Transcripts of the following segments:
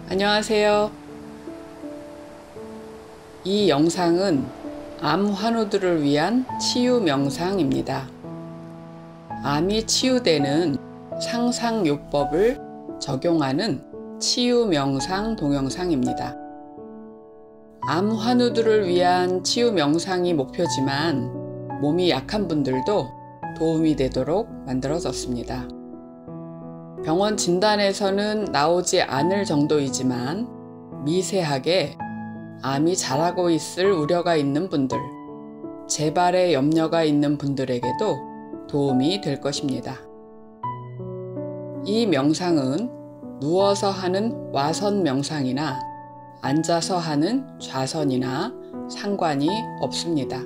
안녕하세요. 이 영상은 암 환우들을 위한 치유 명상입니다. 암이 치유되는 상상요법을 적용하는 치유 명상 동영상입니다. 암 환우들을 위한 치유 명상이 목표지만 몸이 약한 분들도 도움이 되도록 만들어졌습니다. 병원 진단에서는 나오지 않을 정도이지만 미세하게 암이 자라고 있을 우려가 있는 분들, 재발의 염려가 있는 분들에게도 도움이 될 것입니다. 이 명상은 누워서 하는 와선 명상이나 앉아서 하는 좌선이나 상관이 없습니다.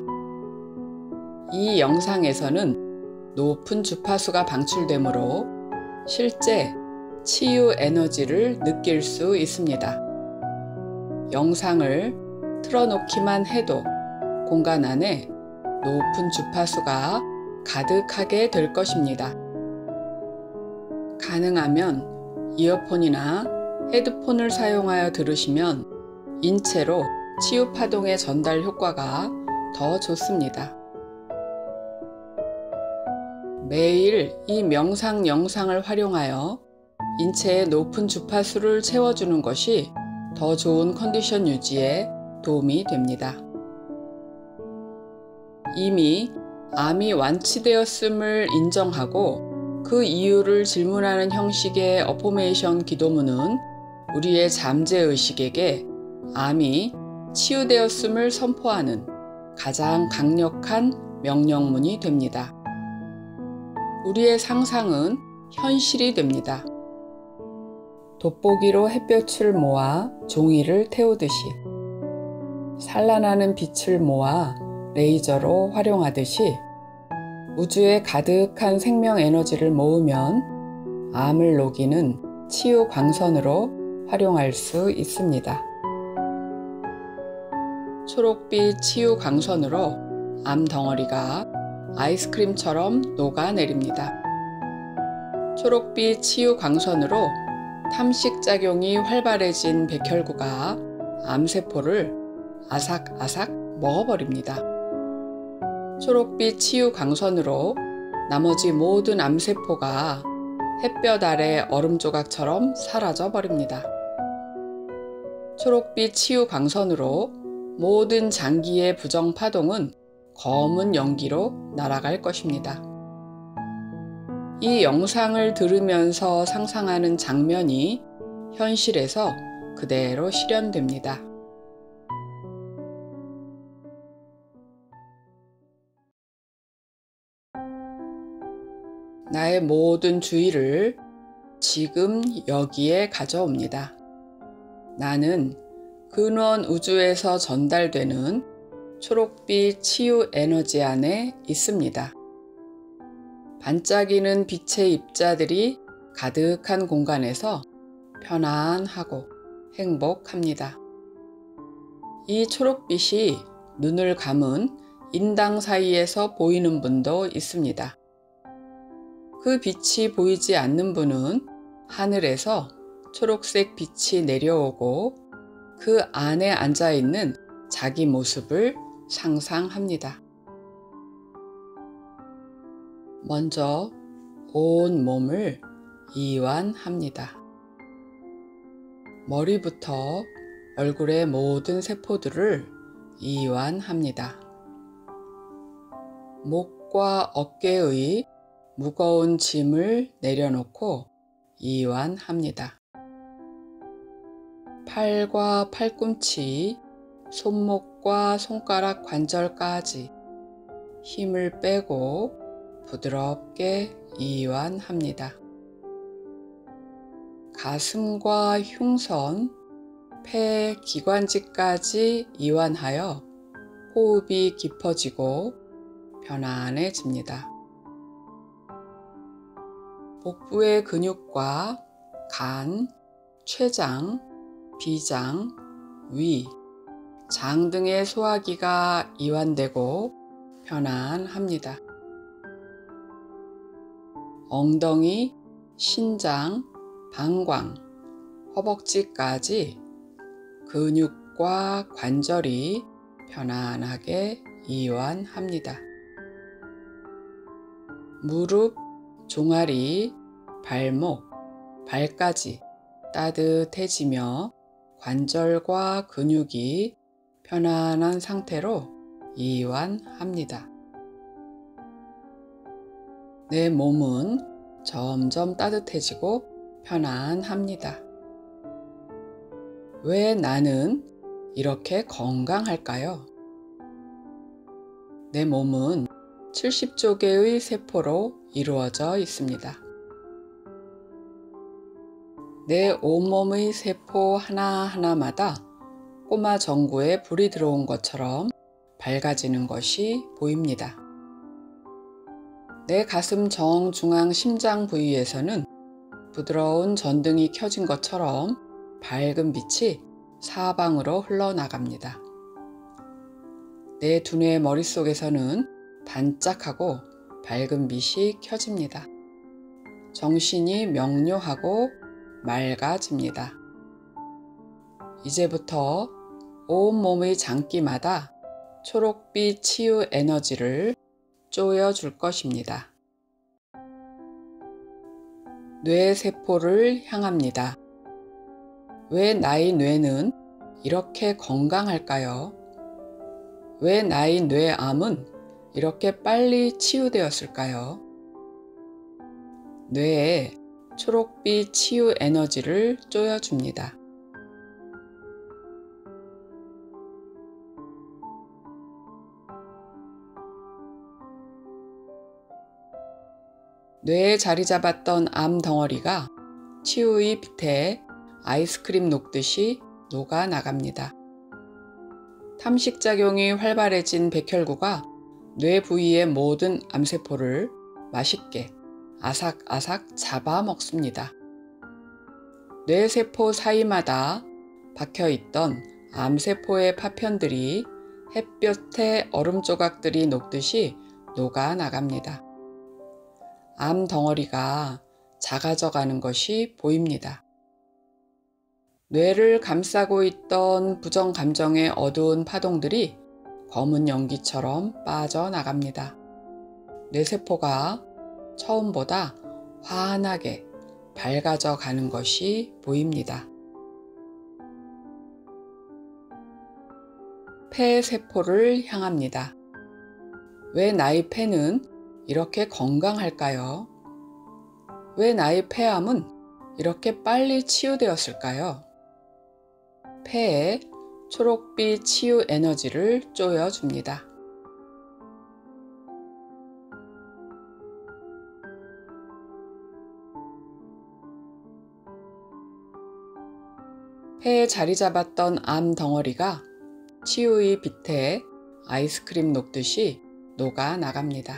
이 영상에서는 높은 주파수가 방출되므로 실제 치유 에너지를 느낄 수 있습니다. 영상을 틀어놓기만 해도 공간 안에 높은 주파수가 가득하게 될 것입니다. 가능하면 이어폰이나 헤드폰을 사용하여 들으시면 인체로 치유 파동의 전달 효과가 더 좋습니다. 매일 이 명상 영상을 활용하여 인체의 높은 주파수를 채워주는 것이 더 좋은 컨디션 유지에 도움이 됩니다. 이미 암이 완치되었음을 인정하고 그 이유를 질문하는 형식의 어포메이션 기도문은 우리의 잠재의식에게 암이 치유되었음을 선포하는 가장 강력한 명령문이 됩니다. 우리의 상상은 현실이 됩니다. 돋보기로 햇볕을 모아 종이를 태우듯이, 산란하는 빛을 모아 레이저로 활용하듯이 우주에 가득한 생명 에너지를 모으면 암을 녹이는 치유 광선으로 활용할 수 있습니다. 초록빛 치유 광선으로 암 덩어리가 아이스크림처럼 녹아내립니다. 초록빛 치유 광선으로 탐식작용이 활발해진 백혈구가 암세포를 아삭아삭 먹어버립니다. 초록빛 치유 광선으로 나머지 모든 암세포가 햇볕 아래 얼음 조각처럼 사라져 버립니다. 초록빛 치유 광선으로 모든 장기의 부정 파동은 검은 연기로 날아갈 것입니다. 이 영상을 들으면서 상상하는 장면이 현실에서 그대로 실현됩니다. 나의 모든 주의를 지금 여기에 가져옵니다. 나는 근원 우주에서 전달되는 초록빛 치유 에너지 안에 있습니다. 반짝이는 빛의 입자들이 가득한 공간에서 편안하고 행복합니다. 이 초록빛이 눈을 감은 인당 사이에서 보이는 분도 있습니다. 그 빛이 보이지 않는 분은 하늘에서 초록색 빛이 내려오고 그 안에 앉아 있는 자기 모습을 상상합니다. 먼저 온 몸을 이완합니다. 머리부터 얼굴의 모든 세포들을 이완합니다. 목과 어깨의 무거운 짐을 내려놓고 이완합니다. 팔과 팔꿈치, 손목과 손가락 관절까지 힘을 빼고 부드럽게 이완합니다. 가슴과 흉선, 폐 기관지까지 이완하여 호흡이 깊어지고 편안해집니다. 복부의 근육과 간, 췌장, 비장, 위, 장 등의 소화기가 이완되고 편안합니다. 엉덩이, 신장, 방광, 허벅지까지 근육과 관절이 편안하게 이완합니다. 무릎, 종아리, 발목, 발까지 따뜻해지며 관절과 근육이 편안한 상태로 이완합니다. 내 몸은 점점 따뜻해지고 편안합니다. 왜 나는 이렇게 건강할까요? 내 몸은 70조 개의 세포로 이루어져 있습니다. 내 온몸의 세포 하나하나마다 꼬마 전구에 불이 들어온 것처럼 밝아지는 것이 보입니다. 내 가슴 정중앙 심장 부위에서는 부드러운 전등이 켜진 것처럼 밝은 빛이 사방으로 흘러나갑니다. 내 두뇌 머릿속에서는 반짝하고 밝은 빛이 켜집니다. 정신이 명료하고 맑아집니다. 이제부터 온몸의 장기마다 초록빛 치유 에너지를 쪼여줄 것입니다. 뇌세포를 향합니다. 왜 나의 뇌는 이렇게 건강할까요? 왜 나의 뇌암은 이렇게 빨리 치유되었을까요? 뇌에 초록빛 치유 에너지를 쪼여줍니다. 뇌에 자리 잡았던 암 덩어리가 치유의 빛에 아이스크림 녹듯이 녹아나갑니다. 탐식작용이 활발해진 백혈구가 뇌 부위의 모든 암세포를 맛있게 아삭아삭 잡아먹습니다. 뇌세포 사이마다 박혀있던 암세포의 파편들이 햇볕에 얼음 조각들이 녹듯이 녹아나갑니다. 암 덩어리가 작아져 가는 것이 보입니다. 뇌를 감싸고 있던 부정 감정의 어두운 파동들이 검은 연기처럼 빠져나갑니다. 뇌세포가 처음보다 환하게 밝아져 가는 것이 보입니다. 폐세포를 향합니다. 왜 나의 폐는 이렇게 건강할까요? 왜 나의 폐암은 이렇게 빨리 치유되었을까요? 폐에 초록빛 치유 에너지를 쪼여줍니다. 폐에 자리 잡았던 암 덩어리가 치유의 빛에 아이스크림 녹듯이 녹아나갑니다.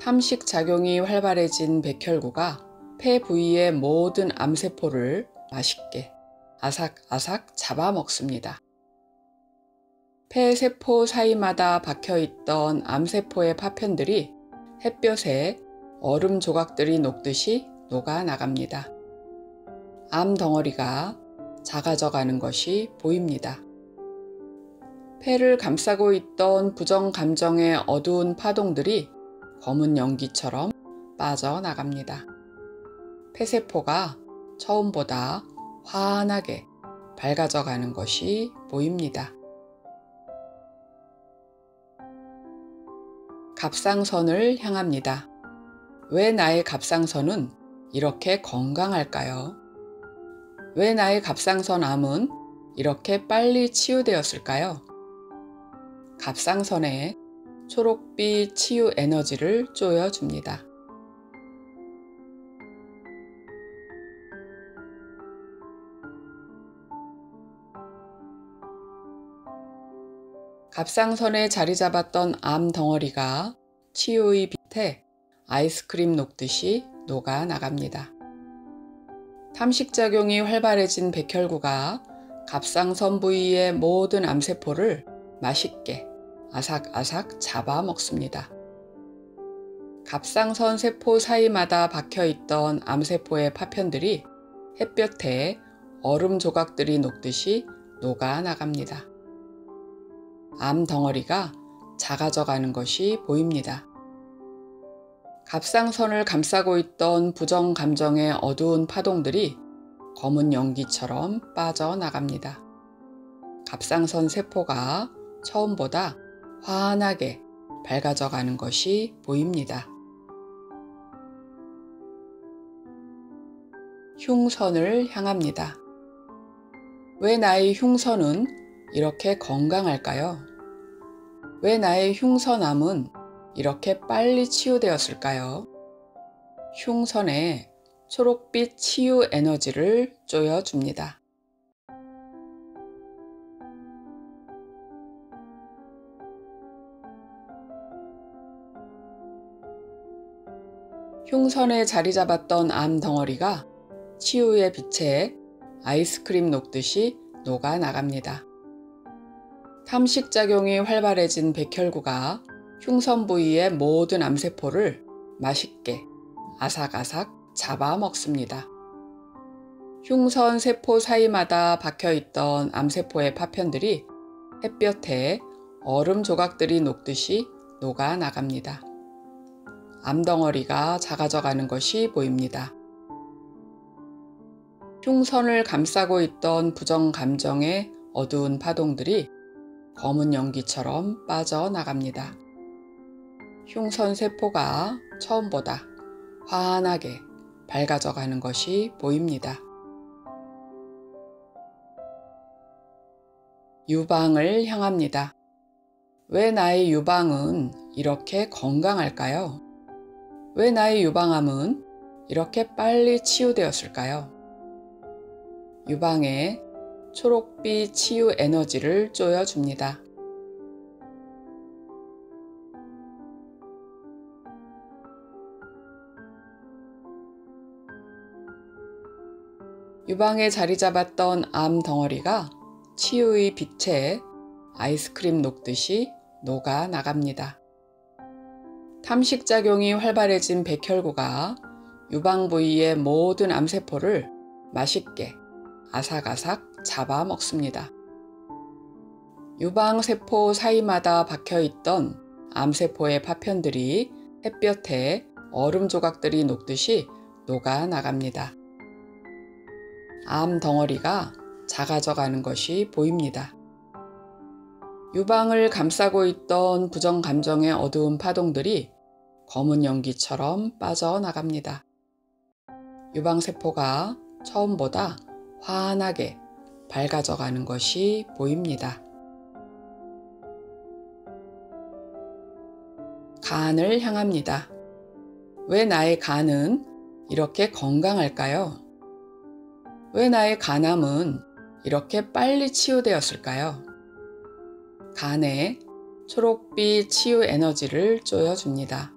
탐식작용이 활발해진 백혈구가 폐 부위의 모든 암세포를 맛있게 아삭아삭 잡아먹습니다. 폐세포 사이마다 박혀있던 암세포의 파편들이 햇볕에 얼음 조각들이 녹듯이 녹아나갑니다. 암 덩어리가 작아져 가는 것이 보입니다. 폐를 감싸고 있던 부정 감정의 어두운 파동들이 검은 연기처럼 빠져나갑니다. 폐세포가 처음보다 환하게 밝아져 가는 것이 보입니다. 갑상선을 향합니다. 왜 나의 갑상선은 이렇게 건강할까요? 왜 나의 갑상선 암은 이렇게 빨리 치유되었을까요? 갑상선에 초록빛 치유 에너지를 쪼여줍니다. 갑상선에 자리 잡았던 암 덩어리가 치유의 빛에 아이스크림 녹듯이 녹아나갑니다. 탐식작용이 활발해진 백혈구가 갑상선 부위의 모든 암세포를 맛있게 아삭아삭 잡아먹습니다. 갑상선 세포 사이마다 박혀있던 암세포의 파편들이 햇볕에 얼음 조각들이 녹듯이 녹아나갑니다. 암 덩어리가 작아져 가는 것이 보입니다. 갑상선을 감싸고 있던 부정 감정의 어두운 파동들이 검은 연기처럼 빠져나갑니다. 갑상선 세포가 처음보다 환하게 밝아져 가는 것이 보입니다. 흉선을 향합니다. 왜 나의 흉선은 이렇게 건강할까요? 왜 나의 흉선암은 이렇게 빨리 치유되었을까요? 흉선에 초록빛 치유 에너지를 쪼여줍니다. 흉선에 자리 잡았던 암 덩어리가 치유의 빛에 아이스크림 녹듯이 녹아나갑니다. 탐식작용이 활발해진 백혈구가 흉선 부위의 모든 암세포를 맛있게 아삭아삭 잡아먹습니다. 흉선 세포 사이마다 박혀있던 암세포의 파편들이 햇볕에 얼음 조각들이 녹듯이 녹아나갑니다. 암덩어리가 작아져 가는 것이 보입니다. 흉선을 감싸고 있던 부정 감정의 어두운 파동들이 검은 연기처럼 빠져나갑니다. 흉선 세포가 처음보다 환하게 밝아져 가는 것이 보입니다. 유방을 향합니다. 왜 나의 유방은 이렇게 건강할까요? 왜 나의 유방암은 이렇게 빨리 치유되었을까요? 유방에 초록빛 치유 에너지를 쪼여줍니다. 유방에 자리 잡았던 암 덩어리가 치유의 빛에 아이스크림 녹듯이 녹아나갑니다. 탐식작용이 활발해진 백혈구가 유방 부위의 모든 암세포를 맛있게 아삭아삭 잡아먹습니다. 유방세포 사이마다 박혀있던 암세포의 파편들이 햇볕에 얼음 조각들이 녹듯이 녹아나갑니다. 암 덩어리가 작아져 가는 것이 보입니다. 유방을 감싸고 있던 부정 감정의 어두운 파동들이 검은 연기처럼 빠져나갑니다. 유방세포가 처음보다 환하게 밝아져 가는 것이 보입니다. 간을 향합니다. 왜 나의 간은 이렇게 건강할까요? 왜 나의 간암은 이렇게 빨리 치유되었을까요? 간에 초록빛 치유 에너지를 쪼여줍니다.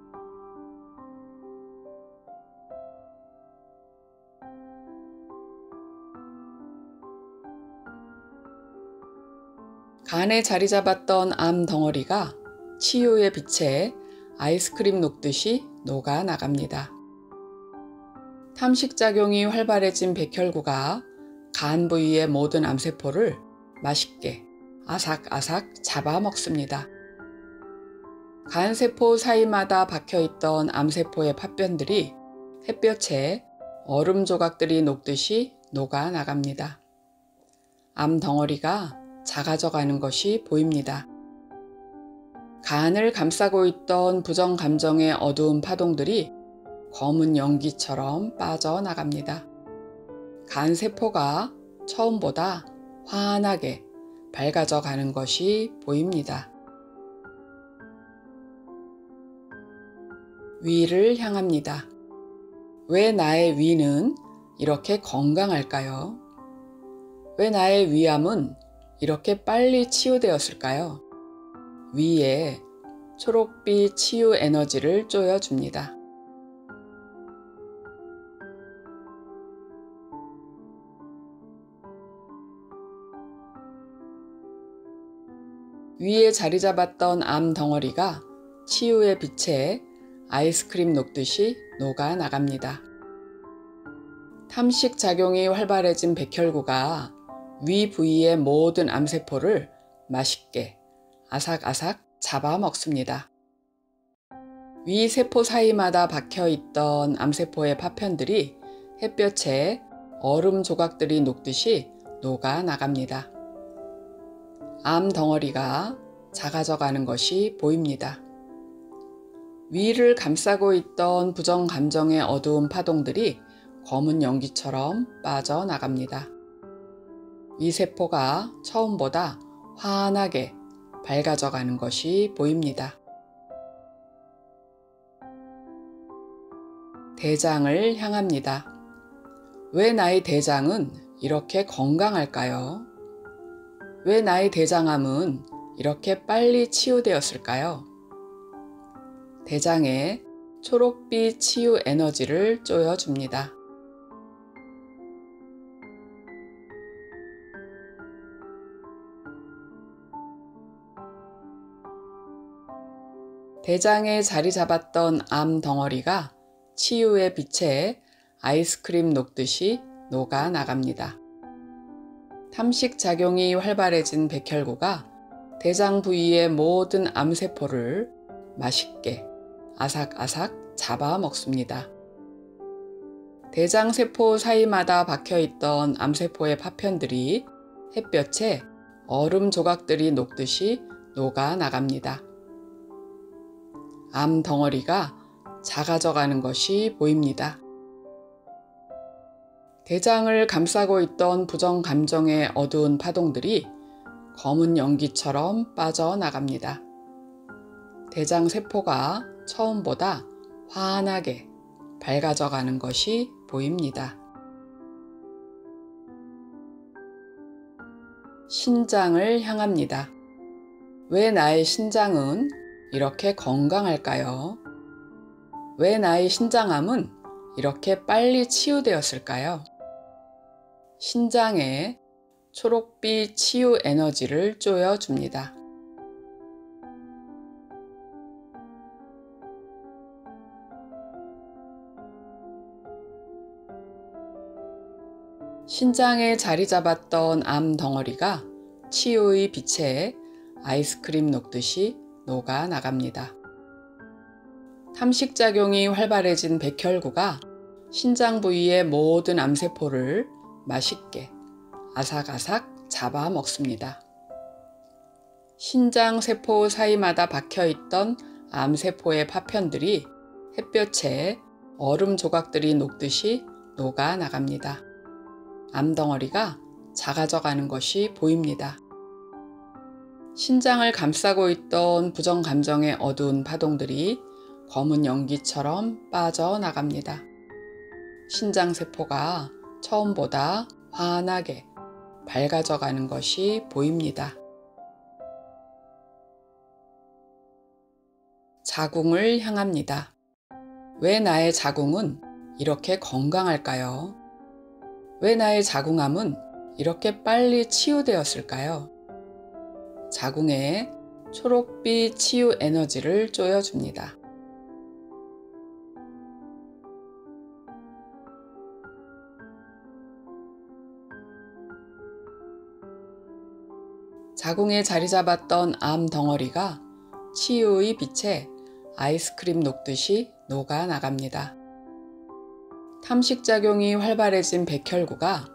간에 자리 잡았던 암 덩어리가 치유의 빛에 아이스크림 녹듯이 녹아나갑니다. 탐식작용이 활발해진 백혈구가 간 부위의 모든 암세포를 맛있게 아삭아삭 잡아먹습니다. 간세포 사이마다 박혀있던 암세포의 파편들이 햇볕에 얼음 조각들이 녹듯이 녹아나갑니다. 암 덩어리가 작아져 가는 것이 보입니다. 간을 감싸고 있던 부정 감정의 어두운 파동들이 검은 연기처럼 빠져나갑니다. 간세포가 처음보다 환하게 밝아져 가는 것이 보입니다. 위를 향합니다. 왜 나의 위는 이렇게 건강할까요? 왜 나의 위암은 이렇게 빨리 치유되었을까요? 위에 초록빛 치유 에너지를 쪼여줍니다. 위에 자리 잡았던 암 덩어리가 치유의 빛에 아이스크림 녹듯이 녹아 나갑니다. 탐식 작용이 활발해진 백혈구가 위 부위의 모든 암세포를 맛있게 아삭아삭 잡아먹습니다. 위 세포 사이마다 박혀있던 암세포의 파편들이 햇볕에 얼음 조각들이 녹듯이 녹아 나갑니다. 암 덩어리가 작아져가는 것이 보입니다. 위를 감싸고 있던 부정 감정의 어두운 파동들이 검은 연기처럼 빠져나갑니다. 위 세포가 처음보다 환하게 밝아져가는 것이 보입니다. 대장을 향합니다. 왜 나의 대장은 이렇게 건강할까요? 왜 나의 대장암은 이렇게 빨리 치유되었을까요? 대장에 초록빛 치유 에너지를 쪼여줍니다. 대장에 자리 잡았던 암 덩어리가 치유의 빛에 아이스크림 녹듯이 녹아 나갑니다. 탐식 작용이 활발해진 백혈구가 대장 부위의 모든 암세포를 맛있게 아삭아삭 잡아먹습니다. 대장세포 사이마다 박혀있던 암세포의 파편들이 햇볕에 얼음 조각들이 녹듯이 녹아 나갑니다. 암 덩어리가 작아져가는 것이 보입니다. 대장을 감싸고 있던 부정 감정의 어두운 파동들이 검은 연기처럼 빠져나갑니다. 대장 세포가 처음보다 환하게 밝아져가는 것이 보입니다. 신장을 향합니다. 왜 나의 신장은 이렇게 건강할까요? 왜 나의 신장암은 이렇게 빨리 치유되었을까요? 신장에 초록빛 치유 에너지를 쪼여줍니다. 신장에 자리 잡았던 암 덩어리가 치유의 빛에 아이스크림 녹듯이 녹아 나갑니다. 탐식작용이 활발해진 백혈구가 신장 부위의 모든 암세포를 맛있게 아삭아삭 잡아먹습니다. 신장 세포 사이마다 박혀있던 암세포의 파편들이 햇볕에 얼음 조각들이 녹듯이 녹아 나갑니다. 암덩어리가 작아져가는 것이 보입니다. 신장을 감싸고 있던 부정 감정의 어두운 파동들이 검은 연기처럼 빠져나갑니다. 신장세포가 처음보다 환하게 밝아져가는 것이 보입니다. 자궁을 향합니다. 왜 나의 자궁은 이렇게 건강할까요? 왜 나의 자궁암은 이렇게 빨리 치유되었을까요? 자궁에 초록빛 치유 에너지를 쪼여줍니다. 자궁에 자리 잡았던 암 덩어리가 치유의 빛에 아이스크림 녹듯이 녹아 나갑니다. 탐식작용이 활발해진 백혈구가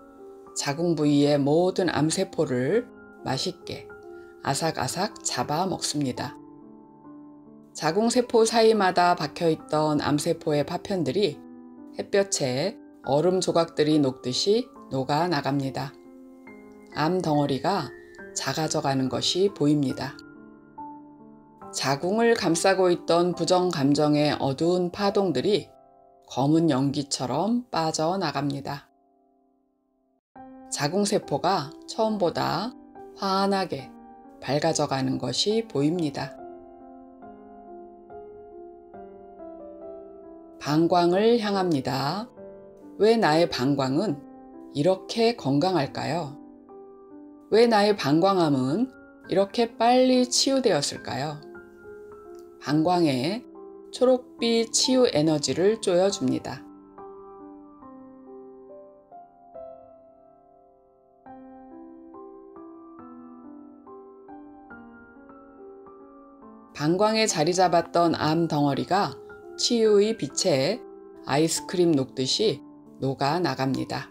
자궁 부위의 모든 암세포를 맛있게 아삭아삭 잡아먹습니다. 자궁세포 사이마다 박혀있던 암세포의 파편들이 햇볕에 얼음 조각들이 녹듯이 녹아 나갑니다. 암 덩어리가 작아져가는 것이 보입니다. 자궁을 감싸고 있던 부정 감정의 어두운 파동들이 검은 연기처럼 빠져나갑니다. 자궁세포가 처음보다 환하게 밝아져가는 것이 보입니다. 방광을 향합니다. 왜 나의 방광은 이렇게 건강할까요? 왜 나의 방광암은 이렇게 빨리 치유되었을까요? 방광에 초록빛 치유 에너지를 쪼여줍니다. 방광에 자리 잡았던 암 덩어리가 치유의 빛에 아이스크림 녹듯이 녹아 나갑니다.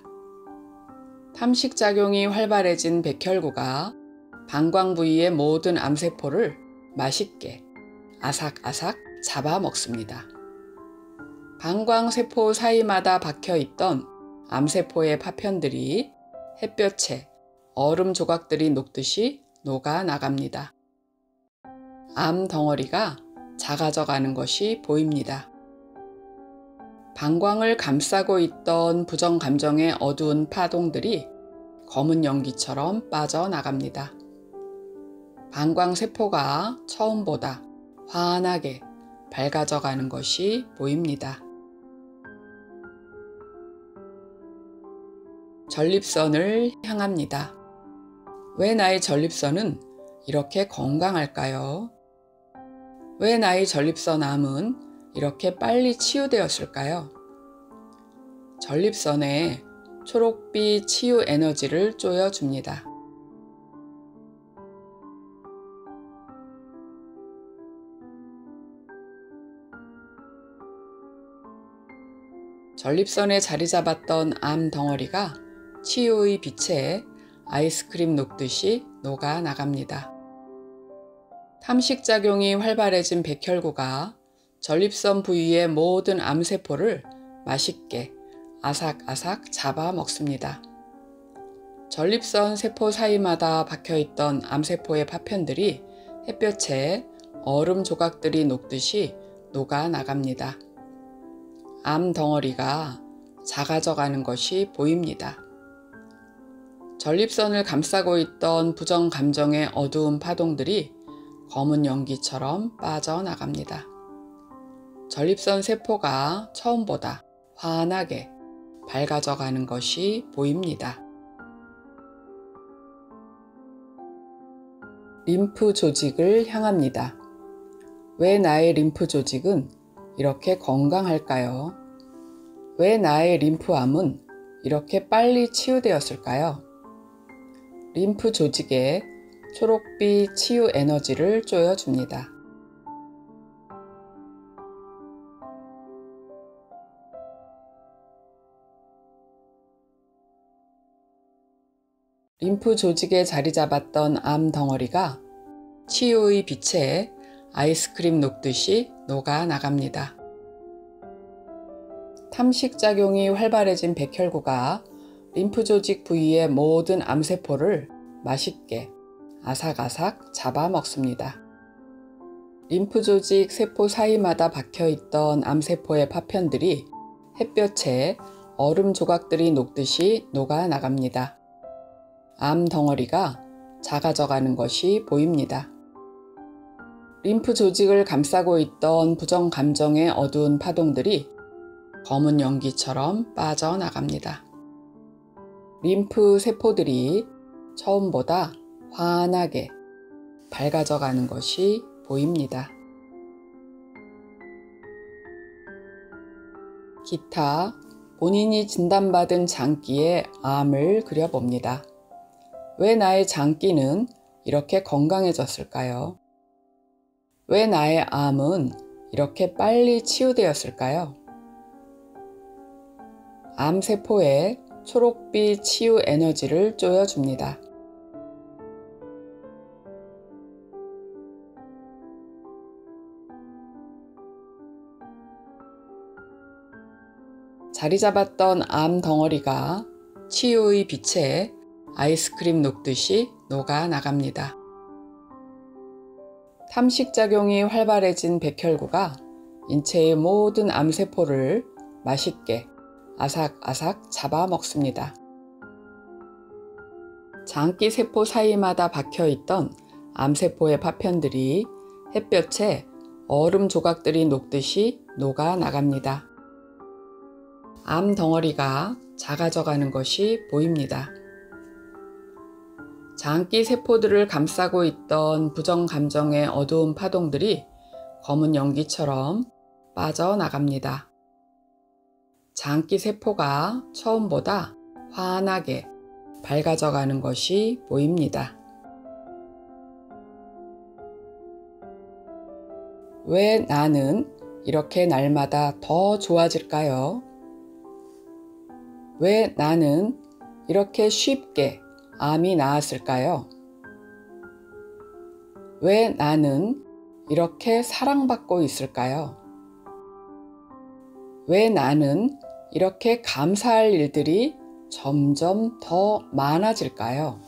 탐식작용이 활발해진 백혈구가 방광 부위의 모든 암세포를 맛있게 아삭아삭 잡아먹습니다. 방광세포 사이마다 박혀있던 암세포의 파편들이 햇볕에 얼음 조각들이 녹듯이 녹아 나갑니다. 암 덩어리가 작아져가는 것이 보입니다. 방광을 감싸고 있던 부정 감정의 어두운 파동들이 검은 연기처럼 빠져나갑니다. 방광세포가 처음보다 환하게 밝아져가는 것이 보입니다. 전립선을 향합니다. 왜 나의 전립선은 이렇게 건강할까요? 왜 나의 전립선 암은 이렇게 빨리 치유되었을까요? 전립선에 초록빛 치유 에너지를 쪼여줍니다. 전립선에 자리 잡았던 암 덩어리가 치유의 빛에 아이스크림 녹듯이 녹아 나갑니다. 탐식작용이 활발해진 백혈구가 전립선 부위의 모든 암세포를 맛있게 아삭아삭 잡아먹습니다. 전립선 세포 사이마다 박혀있던 암세포의 파편들이 햇볕에 얼음 조각들이 녹듯이 녹아 나갑니다. 암 덩어리가 작아져가는 것이 보입니다. 전립선을 감싸고 있던 부정 감정의 어두운 파동들이 검은 연기처럼 빠져나갑니다. 전립선 세포가 처음보다 환하게 밝아져가는 것이 보입니다. 림프 조직을 향합니다. 왜 나의 림프 조직은 이렇게 건강할까요? 왜 나의 림프암은 이렇게 빨리 치유되었을까요? 림프 조직에 초록빛 치유 에너지를 쪼여줍니다. 림프 조직에 자리 잡았던 암 덩어리가 치유의 빛에 아이스크림 녹듯이 녹아 나갑니다. 탐식작용이 활발해진 백혈구가 림프 조직 부위의 모든 암세포를 맛있게 아삭아삭 잡아먹습니다. 림프 조직 세포 사이마다 박혀있던 암세포의 파편들이 햇볕에 얼음 조각들이 녹듯이 녹아 나갑니다. 암 덩어리가 작아져가는 것이 보입니다. 림프 조직을 감싸고 있던 부정 감정의 어두운 파동들이 검은 연기처럼 빠져나갑니다. 림프 세포들이 처음보다 환하게 밝아져가는 것이 보입니다. 기타, 본인이 진단받은 장기의 암을 그려봅니다. 왜 나의 장기는 이렇게 건강해졌을까요? 왜 나의 암은 이렇게 빨리 치유되었을까요? 암세포에 초록빛 치유 에너지를 쪼여줍니다. 자리 잡았던 암 덩어리가 치유의 빛에 아이스크림 녹듯이 녹아 나갑니다. 탐식작용이 활발해진 백혈구가 인체의 모든 암세포를 맛있게 아삭아삭 잡아먹습니다. 장기 세포 사이마다 박혀있던 암세포의 파편들이 햇볕에 얼음 조각들이 녹듯이 녹아 나갑니다. 암 덩어리가 작아져가는 것이 보입니다. 장기 세포들을 감싸고 있던 부정 감정의 어두운 파동들이 검은 연기처럼 빠져나갑니다. 장기 세포가 처음보다 환하게 밝아져가는 것이 보입니다. 왜 나는 이렇게 날마다 더 좋아질까요? 왜 나는 이렇게 쉽게 암이 나았을까요? 왜 나는 이렇게 사랑받고 있을까요? 왜 나는 이렇게 감사할 일들이 점점 더 많아질까요?